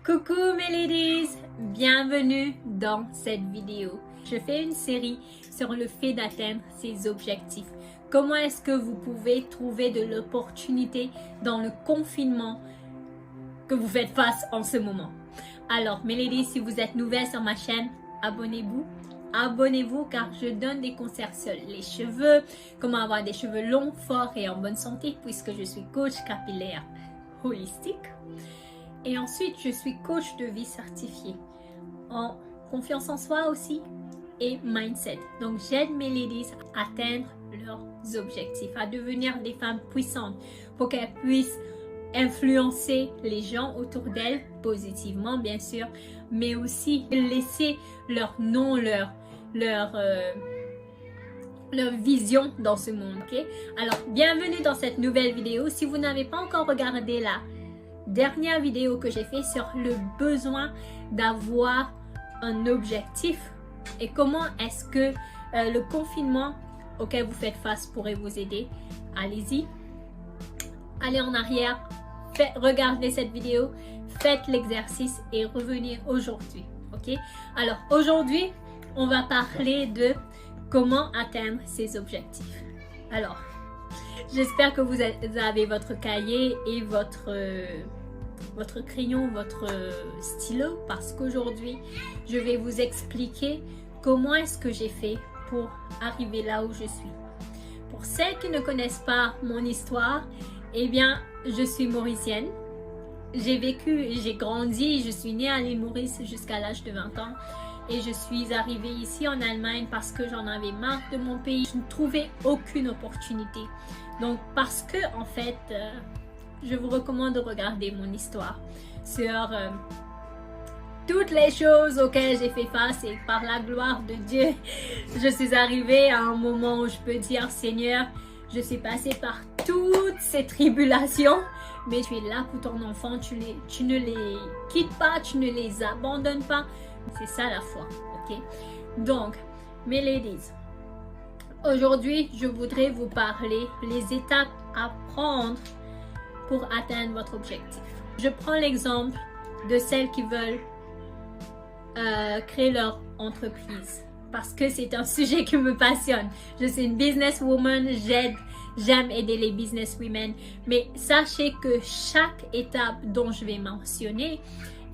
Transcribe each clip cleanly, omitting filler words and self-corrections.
Coucou mes ladies, bienvenue dans cette vidéo. Je fais une série sur le fait d'atteindre ses objectifs. Comment est-ce que vous pouvez trouver de l'opportunité dans le confinement que vous faites face en ce moment. Alors mes ladies, si vous êtes nouvelles sur ma chaîne, abonnez-vous. Abonnez-vous car je donne des conseils sur les cheveux, comment avoir des cheveux longs, forts et en bonne santé puisque je suis coach capillaire holistique. Et ensuite, je suis coach de vie certifié en confiance en soi aussi et mindset. Donc, j'aide mes ladies à atteindre leurs objectifs, à devenir des femmes puissantes pour qu'elles puissent influencer les gens autour d'elles positivement, bien sûr, mais aussi laisser leur nom, leur vision dans ce monde. Ok? Alors, bienvenue dans cette nouvelle vidéo. Si vous n'avez pas encore regardé la dernière vidéo que j'ai fait sur le besoin d'avoir un objectif et comment est-ce que le confinement auquel vous faites face pourrait vous aider, allez-y, allez en arrière, regardez cette vidéo, faites l'exercice et revenez aujourd'hui. Ok? Alors aujourd'hui, on va parler de comment atteindre ses objectifs. Alors, j'espère que vous avez votre cahier et votre crayon, votre stylo, parce qu'aujourd'hui, je vais vous expliquer comment est-ce que j'ai fait pour arriver là où je suis. Pour celles qui ne connaissent pas mon histoire, eh bien, je suis mauricienne. J'ai vécu, j'ai grandi, je suis née à l'île Maurice jusqu'à l'âge de 20 ans. Et je suis arrivée ici en Allemagne parce que j'en avais marre de mon pays. Je ne trouvais aucune opportunité. Donc, parce que, en fait, je vous recommande de regarder mon histoire sur toutes les choses auxquelles j'ai fait face et par la gloire de Dieu, je suis arrivée à un moment où je peux dire, Seigneur, je suis passée par toutes ces tribulations, mais tu es là pour ton enfant, tu ne les quittes pas, tu ne les abandonnes pas. C'est ça la foi, ok? Donc, mes ladies, aujourd'hui, je voudrais vous parler les étapes à prendre pour atteindre votre objectif. Je prends l'exemple de celles qui veulent créer leur entreprise parce que c'est un sujet qui me passionne. Je suis une businesswoman, j'aime aider les businesswomen, mais sachez que chaque étape dont je vais mentionner,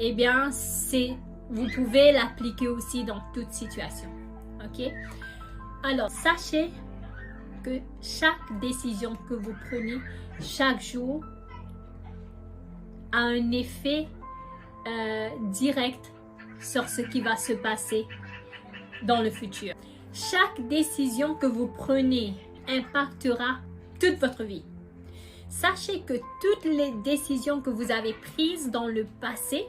eh bien, vous pouvez l'appliquer aussi dans toute situation. Ok? Alors, sachez que chaque décision que vous prenez chaque jour a un effet direct sur ce qui va se passer dans le futur. Chaque décision que vous prenez impactera toute votre vie. Sachez que toutes les décisions que vous avez prises dans le passé,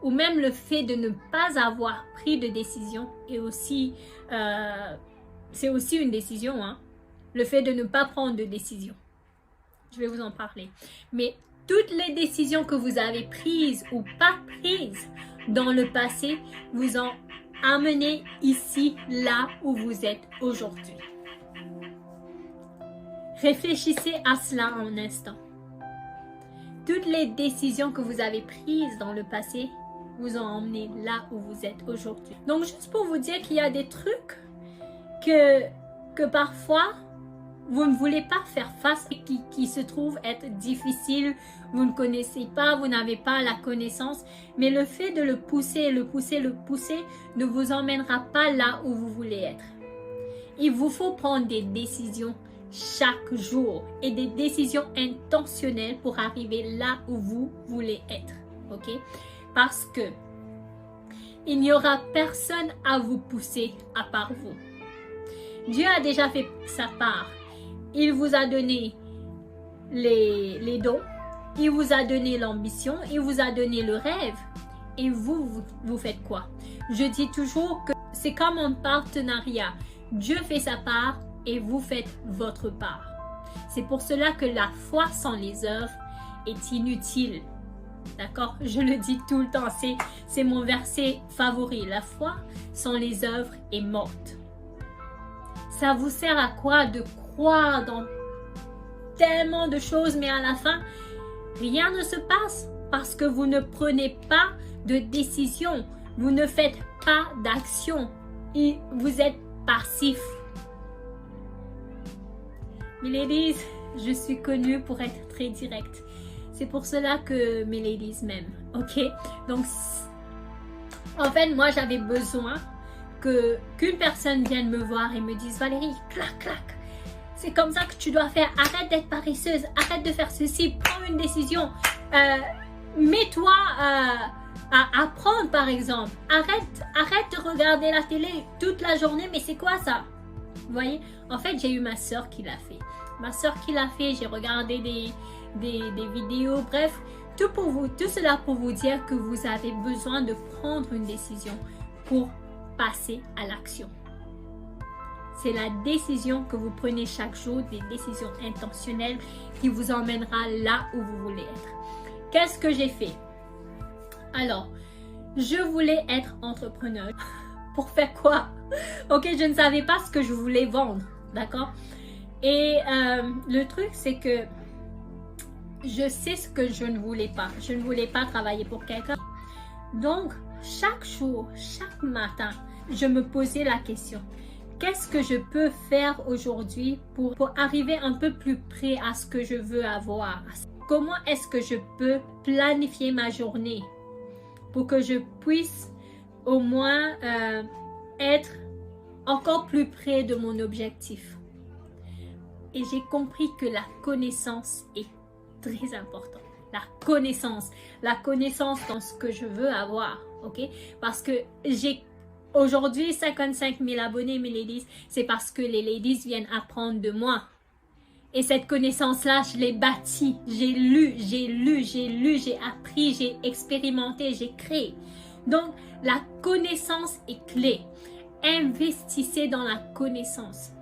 ou même le fait de ne pas avoir pris de décision, est aussi, c'est aussi une décision, hein? Le fait de ne pas prendre de décision. Je vais vous en parler. Mais toutes les décisions que vous avez prises ou pas prises dans le passé vous ont amené ici, là où vous êtes aujourd'hui. Réfléchissez à cela un instant. Toutes les décisions que vous avez prises dans le passé vous ont emmené là où vous êtes aujourd'hui. Donc, juste pour vous dire qu'il y a des trucs que parfois, vous ne voulez pas faire face, qui se trouvent être difficiles, vous ne connaissez pas, vous n'avez pas la connaissance, mais le fait de le pousser ne vous emmènera pas là où vous voulez être. Il vous faut prendre des décisions chaque jour et des décisions intentionnelles pour arriver là où vous voulez être. Ok? Parce que il n'y aura personne à vous pousser à part vous. Dieu a déjà fait sa part. Il vous a donné les dons, il vous a donné l'ambition, il vous a donné le rêve. Et vous faites quoi? Je dis toujours que c'est comme un partenariat. Dieu fait sa part et vous faites votre part. C'est pour cela que la foi sans les œuvres est inutile. D'accord? Je le dis tout le temps, c'est mon verset favori. La foi sans les œuvres est morte. Ça vous sert à quoi de croire dans tellement de choses, mais à la fin, rien ne se passe? parce que vous ne prenez pas de décision. Vous ne faites pas d'action. Et vous êtes passif. Mes ladies, je suis connue pour être très directe. C'est pour cela que mes ladies m'aiment. Ok? Donc, en fait, moi, j'avais besoin qu'une personne vienne me voir et me dise, Valérie, clac, clac. C'est comme ça que tu dois faire. Arrête d'être paresseuse. Arrête de faire ceci. Prends une décision. Mets-toi à apprendre, par exemple. Arrête de regarder la télé toute la journée. Mais c'est quoi ça? Vous voyez? En fait, j'ai eu ma soeur qui l'a fait. Ma soeur qui l'a fait. J'ai regardé des vidéos. Bref, tout cela pour vous dire que vous avez besoin de prendre une décision pour passer à l'action. C'est la décision que vous prenez chaque jour, des décisions intentionnelles qui vous emmènera là où vous voulez être. Qu'est-ce que j'ai fait? Alors, je voulais être entrepreneur. Pour faire quoi? Ok, je ne savais pas ce que je voulais vendre, d'accord? Et le truc, c'est que je sais ce que je ne voulais pas. Je ne voulais pas travailler pour quelqu'un. Donc, chaque jour, chaque matin, je me posais la question. Qu'est-ce que je peux faire aujourd'hui pour arriver un peu plus près à ce que je veux avoir? Comment est-ce que je peux planifier ma journée pour que je puisse au moins être encore plus près de mon objectif? Et j'ai compris que la connaissance est très importante. La connaissance dans ce que je veux avoir, ok? Parce que j'ai aujourd'hui 55 000 abonnés, mes ladies, c'est parce que les ladies viennent apprendre de moi. Et cette connaissance-là, je l'ai bâtie. J'ai lu, j'ai appris, j'ai expérimenté, j'ai créé. Donc, la connaissance est clé. Investissez dans la connaissance.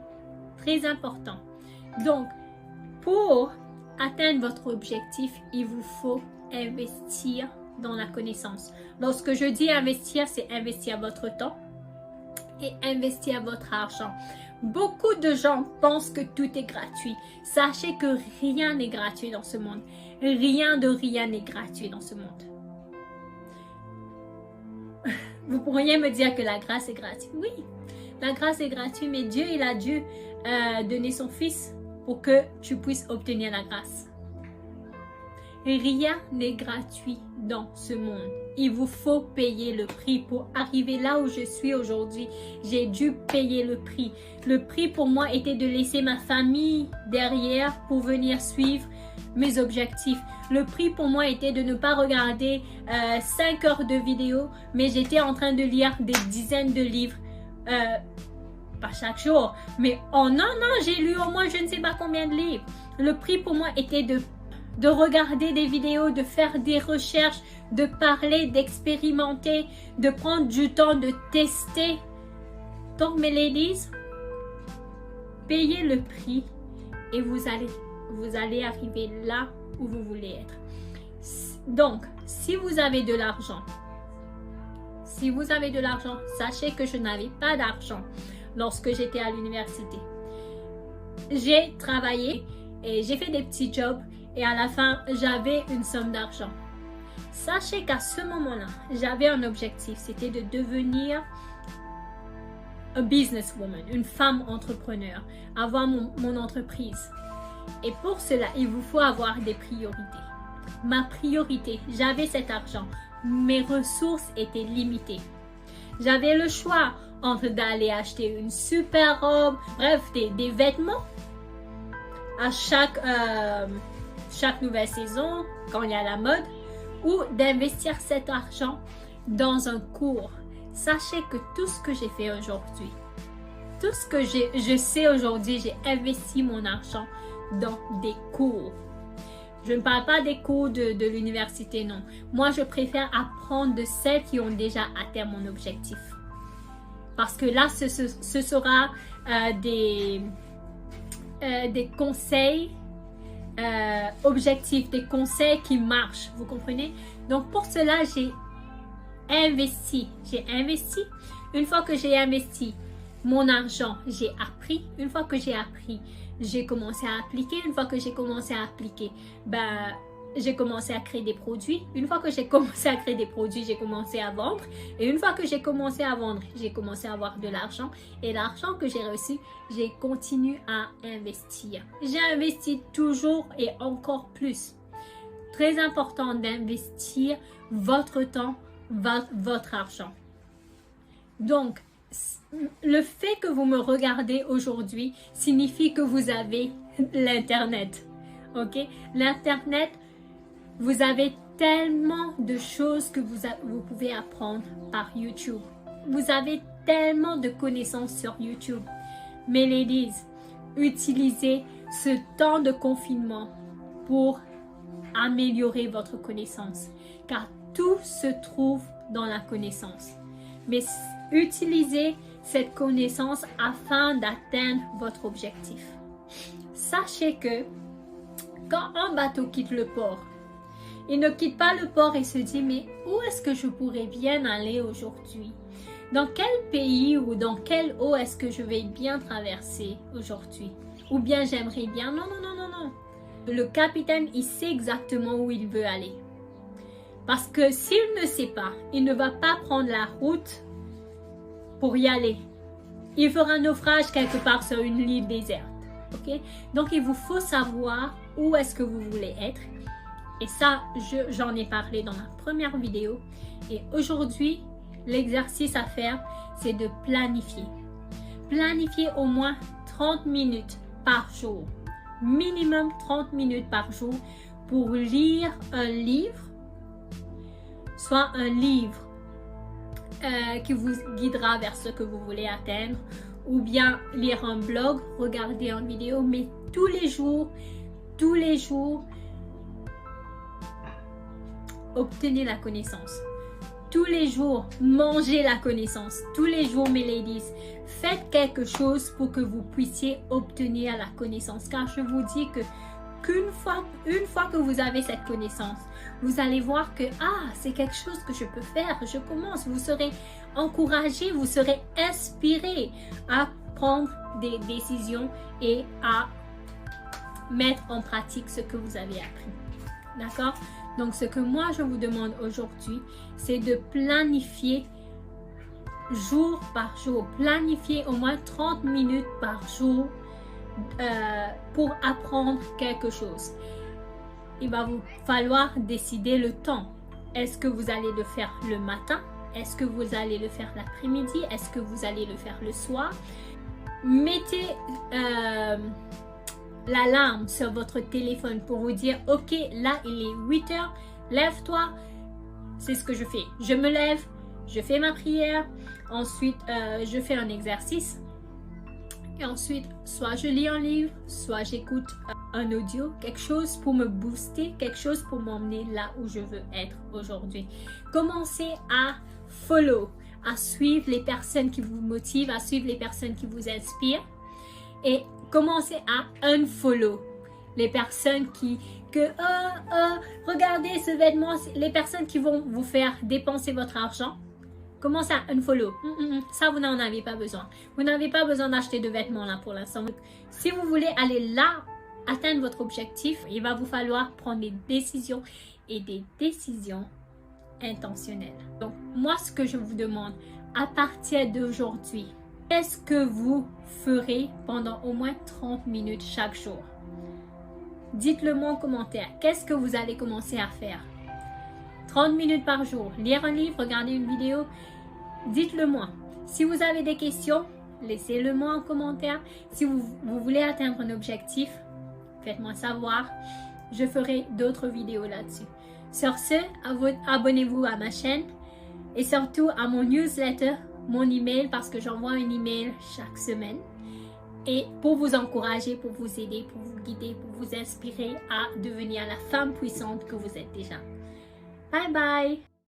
Très important. Donc, pour atteindre votre objectif, il vous faut investir dans la connaissance. Lorsque je dis investir, c'est investir votre temps et investir votre argent. Beaucoup de gens pensent que tout est gratuit. Sachez que rien n'est gratuit dans ce monde. Rien n'est gratuit dans ce monde. Vous pourriez me dire que la grâce est gratuite. Oui, la grâce est gratuite, mais Dieu, il a dû donner son Fils pour que tu puisses obtenir la grâce. Rien n'est gratuit dans ce monde. Il vous faut payer le prix pour arriver là où je suis aujourd'hui. J'ai dû payer le prix. Le prix pour moi était de laisser ma famille derrière pour venir suivre mes objectifs. Le prix pour moi était de ne pas regarder 5 heures de vidéo, mais j'étais en train de lire des dizaines de livres. Pas chaque jour, mais en un an, j'ai lu au moins je ne sais pas combien de livres. Le prix pour moi était de regarder des vidéos, de faire des recherches, de parler, d'expérimenter, de prendre du temps, de tester. Donc, mes ladies, payez le prix et vous allez arriver là où vous voulez être. Donc, si vous avez de l'argent, sachez que je n'avais pas d'argent lorsque j'étais à l'université. J'ai travaillé et j'ai fait des petits jobs et à la fin, j'avais une somme d'argent. Sachez qu'à ce moment-là, j'avais un objectif, c'était de devenir a businesswoman, une femme entrepreneur, avoir mon entreprise. Et pour cela, il vous faut avoir des priorités. Ma priorité, j'avais cet argent, mes ressources étaient limitées. J'avais le choix entre d'aller acheter une super robe, bref, des vêtements à chaque nouvelle saison, quand il y a la mode, ou d'investir cet argent dans un cours. Sachez que tout ce que j'ai fait aujourd'hui, tout ce que je sais aujourd'hui, j'ai investi mon argent dans des cours. Je ne parle pas des cours de l'université, non. Moi, je préfère apprendre de celles qui ont déjà atteint mon objectif. Parce que là, ce sera des conseils objectifs, des conseils qui marchent, vous comprenez? Donc pour cela, j'ai investi. Une fois que j'ai investi mon argent, j'ai appris. Une fois que j'ai appris, j'ai commencé à appliquer. Une fois que j'ai commencé à appliquer, j'ai commencé à créer des produits. Une fois que j'ai commencé à créer des produits, j'ai commencé à vendre. Et une fois que j'ai commencé à vendre, j'ai commencé à avoir de l'argent. Et l'argent que j'ai reçu, j'ai continué à investir. J'ai investi toujours et encore plus. Très important d'investir votre temps, votre argent. Donc, le fait que vous me regardez aujourd'hui signifie que vous avez l'Internet. Ok? L'Internet, vous avez tellement de choses que vous pouvez apprendre par YouTube. Vous avez tellement de connaissances sur YouTube. Mes ladies, utilisez ce temps de confinement pour améliorer votre connaissance, car tout se trouve dans la connaissance. Mais utilisez cette connaissance afin d'atteindre votre objectif. Sachez que quand un bateau quitte le port, il ne quitte pas le port et se dit mais où est-ce que je pourrais bien aller aujourd'hui? Dans quel pays ou dans quelle eau est-ce que je vais bien traverser aujourd'hui? Ou bien j'aimerais bien... Non, non, non, non, non. Le capitaine, il sait exactement où il veut aller. Parce que s'il ne sait pas, il ne va pas prendre la route pour y aller. Il fera un naufrage quelque part sur une île déserte. Okay? Donc, il vous faut savoir où est-ce que vous voulez être. Et ça, j'en ai parlé dans la première vidéo. Et aujourd'hui, l'exercice à faire, c'est de planifier. Planifier au moins 30 minutes par jour. Minimum 30 minutes par jour pour lire un livre, soit un livre qui vous guidera vers ce que vous voulez atteindre, ou bien lire un blog, regarder une vidéo, mais tous les jours, obtenez la connaissance. Tous les jours, mangez la connaissance. Tous les jours, mes ladies, faites quelque chose pour que vous puissiez obtenir la connaissance. Car je vous dis que une fois que vous avez cette connaissance, vous allez voir que c'est quelque chose que je peux faire. Je commence. Vous serez encouragé, vous serez inspiré à prendre des décisions et à mettre en pratique ce que vous avez appris. D'accord? Donc, ce que moi, je vous demande aujourd'hui, c'est de planifier jour par jour. Planifier au moins 30 minutes par jour pour apprendre quelque chose. Il va vous falloir décider le temps. Est-ce que vous allez le faire le matin? Est-ce que vous allez le faire l'après-midi? Est-ce que vous allez le faire le soir? Mettez l'alarme sur votre téléphone pour vous dire ok, là il est 8 heures, lève-toi. C'est ce que je fais. Je me lève, je fais ma prière, ensuite je fais un exercice et ensuite soit je lis un livre, soit j'écoute un audio, quelque chose pour me booster, quelque chose pour m'emmener là où je veux être aujourd'hui. Commencez à follow, à suivre les personnes qui vous motivent, à suivre les personnes qui vous inspirent et commencez à unfollow les personnes regardez ce vêtement, les personnes qui vont vous faire dépenser votre argent. Commencez à unfollow. Ça, vous n'en avez pas besoin. Vous n'avez pas besoin d'acheter de vêtements là pour l'instant. Si vous voulez aller là, atteindre votre objectif, il va vous falloir prendre des décisions et des décisions intentionnelles. Donc, moi, ce que je vous demande à partir d'aujourd'hui, qu'est-ce que vous ferez pendant au moins 30 minutes chaque jour? Dites-le moi en commentaire. Qu'est-ce que vous allez commencer à faire? 30 minutes par jour. Lire un livre, regarder une vidéo. Dites-le moi. Si vous avez des questions, laissez-le moi en commentaire. Si vous voulez atteindre un objectif, faites-moi savoir. Je ferai d'autres vidéos là-dessus. Sur ce, abonnez-vous à ma chaîne et surtout à mon newsletter, mon email, parce que j'envoie un email chaque semaine. Et pour vous encourager, pour vous aider, pour vous guider, pour vous inspirer à devenir la femme puissante que vous êtes déjà. Bye bye!